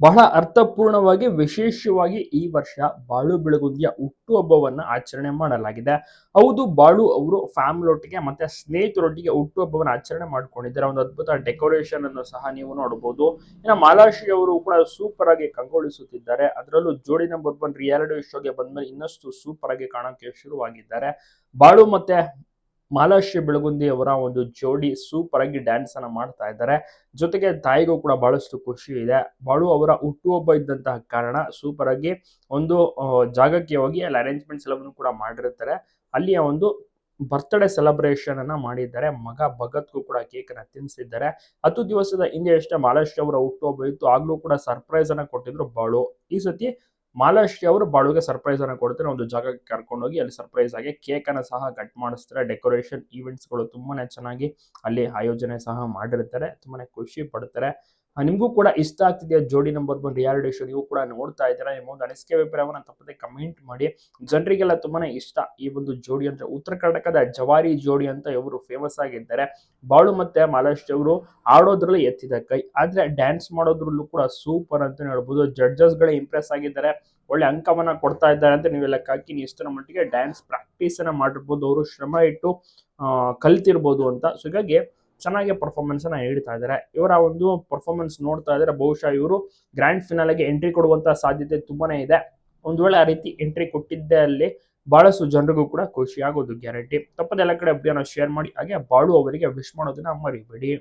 ಬಹಳ ಅರ್ಥಪೂರ್ಣವಾಗಿ ವಿಶೇಷವಾಗಿ ಈ ವರ್ಷ ಬಾಳು ಬೆಳಗುಂದಿಯ ಹುಟ್ಟುಹಬ್ಬವನ್ನ ಆಚರಣೆ ಮಾಡಲಾಗಿದೆ. ಹೌದು, ಬಾಳು ಅವರು ಫ್ಯಾಮಿಲಿ ಒಟ್ಟಿಗೆ ಮತ್ತೆ ಸ್ನೇಹಿತರೊಟ್ಟಿಗೆ ಹುಟ್ಟುಹಬ್ಬವನ್ನ ಆಚರಣೆ ಮಾಡ್ಕೊಂಡಿದ್ದಾರೆ. ಒಂದು ಅದ್ಭುತ ಡೆಕೋರೇಷನ್ ಅನ್ನು ಸಹ ನೀವು ನೋಡಬಹುದು. ಇನ್ನು ಮಾಲಾಶ್ರೀ ಅವರು ಕೂಡ ಸೂಪರ್ ಆಗಿ ಕಂಗೊಳಿಸುತ್ತಿದ್ದಾರೆ. ಅದರಲ್ಲೂ ಜೋಡಿ ನಂಬರ್ 1 ರಿಯಾಲಿಟಿ ಶೋಗೆ ಬಂದ್ಮೇಲೆ ಇನ್ನಷ್ಟು ಸೂಪರ್ ಆಗಿ ಕಾಣೋಕೆ ಶುರುವಾಗಿದ್ದಾರೆ. ಬಾಳು ಮತ್ತೆ ಮಾಲಾಶ್ರೀ ಬೆಳಗುಂದಿ ಅವರ ಒಂದು ಜೋಡಿ ಸೂಪರ್ ಆಗಿ ಡ್ಯಾನ್ಸ್ ಅನ್ನ ಮಾಡ್ತಾ ಇದ್ದಾರೆ. ಜೊತೆಗೆ ತಾಯಿಗೂ ಕೂಡ ಬಹಳಷ್ಟು ಖುಷಿ ಇದೆ. ಬಾಳು ಅವರ ಹುಟ್ಟುಹಬ್ಬ ಇದ್ದಂತಹ ಕಾರಣ ಸೂಪರ್ ಆಗಿ ಒಂದು ಜಾಗಕ್ಕೆ ಹೋಗಿ ಅಲ್ಲಿ ಅರೇಂಜ್ಮೆಂಟ್ಸ್ ಎಲ್ಲವನ್ನು ಕೂಡ ಮಾಡಿರ್ತಾರೆ. ಅಲ್ಲಿಯ ಒಂದು ಬರ್ತ್ಡೇ ಸೆಲೆಬ್ರೇಷನ್ ಅನ್ನ ಮಾಡಿದ್ದಾರೆ. ಮಗ ಭಗತ್ಗೂ ಕೂಡ ಕೇಕ್ ಅನ್ನ ತಿನ್ನಿಸಿದ್ದಾರೆ. 10 ದಿವಸದ ಹಿಂದೆ ಅಷ್ಟೇ ಮಾಲಾಶ್ರೀ ಅವರ ಹುಟ್ಟುಹಬ್ಬ ಇತ್ತು. ಆಗ್ಲೂ ಕೂಡ ಸರ್ಪ್ರೈಸ್ ಅನ್ನ ಕೊಟ್ಟಿದ್ರು ಬಾಳು. ಈ ಸತಿ ಮಾಲಾಶ್ರೀ ಅವರು ಬಾಳುಗೆ ಸರ್ಪ್ರೈಸ್ ಅನ್ನ ಕೊಡ್ತಾರೆ. ಒಂದು ಜಾಗಕ್ಕೆ ಕರ್ಕೊಂಡು ಹೋಗಿ ಅಲ್ಲಿ ಸರ್ಪ್ರೈಸ್ ಆಗಿ ಕೇಕ್ ಅನ್ನ ಸಹ ಕಟ್ ಮಾಡಿಸ್ತಾರೆ. ಡೆಕೋರೇಷನ್ ಈವೆಂಟ್ಸ್ ಗಳು ತುಂಬಾನೇ ಚೆನ್ನಾಗಿ ಅಲ್ಲಿ ಆಯೋಜನೆ ಸಹ ಮಾಡಿರ್ತಾರೆ. ತುಂಬಾನೇ ಖುಷಿ ಪಡ್ತಾರೆ. ನಿಮಗೂ ಕೂಡ ಇಷ್ಟ ಆಗ್ತಿದೆಯಾ ಜೋಡಿ ನಂಬರ್ 1 ರಿಯಾಲಿಟಿ ಶೋ? ನೀವು ಕೂಡ ನೋಡ್ತಾ ಇದ್ದೀರಾ? ನಿಮ್ಮ ಒಂದು ಅನಿಸಿಕೆ ಅಭಿಪ್ರಾಯವನ್ನ ತಪ್ಪದೆ ಕಮೆಂಟ್ ಮಾಡಿ. ಜನರಿಗೆಲ್ಲ ತುಂಬಾನೇ ಇಷ್ಟ ಈ ಒಂದು ಜೋಡಿ ಅಂದ್ರೆ. ಉತ್ತರ ಕರ್ನಾಟಕದ ಜವಾರಿ ಜೋಡಿ ಅಂತ ಇವರು ಫೇಮಸ್ ಆಗಿದ್ದಾರೆ. ಬಾಳು ಮತ್ತೆ ಮಾಲಾಶ್ರೀ ಅವರು ಆಡೋದ್ರಲ್ಲಿ ಎತ್ತಿದ ಕೈ, ಆದ್ರೆ ಡ್ಯಾನ್ಸ್ ಮಾಡೋದ್ರಲ್ಲೂ ಕೂಡ ಸೂಪರ್ ಅಂತ ಹೇಳ್ಬೋದು. ಜಡ್ಜಸ್ ಗಳೇ ಇಂಪ್ರೆಸ್ ಆಗಿದ್ದಾರೆ. ಒಳ್ಳೆ ಅಂಕವನ್ನ ಕೊಡ್ತಾ ಇದ್ದಾರೆ ಅಂತ ನೀವು ಲೆಕ್ಕ ಹಾಕಿ. ಇಷ್ಟರ ಮಟ್ಟಿಗೆ ಡ್ಯಾನ್ಸ್ ಪ್ರಾಕ್ಟೀಸ್ ಅನ್ನ ಮಾಡಿರ್ಬೋದು, ಅವರು ಶ್ರಮ ಇಟ್ಟು ಕಲ್ತಿರ್ಬೋದು ಅಂತ. ಸೊ ಹೀಗಾಗಿ ಚೆನ್ನಾಗಿ ಪರ್ಫಾರ್ಮೆನ್ಸ್ ಅನ್ನ ನೀಡ್ತಾ ಇದ್ದಾರೆ. ಇವರ ಒಂದು ಪರ್ಫಾರ್ಮೆನ್ಸ್ ನೋಡ್ತಾ ಇದ್ದಾರೆ, ಬಹುಶಃ ಇವರು ಗ್ರ್ಯಾಂಡ್ ಫಿನಾಲೆಗೆ ಎಂಟ್ರಿ ಕೊಡುವಂತ ಸಾಧ್ಯತೆ ತುಂಬಾನೇ ಇದೆ. ಒಂದ್ ವೇಳೆ ಆ ರೀತಿ ಎಂಟ್ರಿ ಕೊಟ್ಟಿದ್ದೆ ಅಲ್ಲಿ ಬಹಳಷ್ಟು ಜನರಿಗೂ ಕೂಡ ಖುಷಿ ಆಗೋದು ಗ್ಯಾರಂಟಿ. ತಪ್ಪದೆ ಎಲ್ಲ ಕಡೆ ಅಭಿಯಾನ ಶೇರ್ ಮಾಡಿ. ಹಾಗೆ ಬಾಳು ಅವರಿಗೆ ವಿಶ್ ಮಾಡೋದನ್ನ ಮರಿಬೇಡಿ.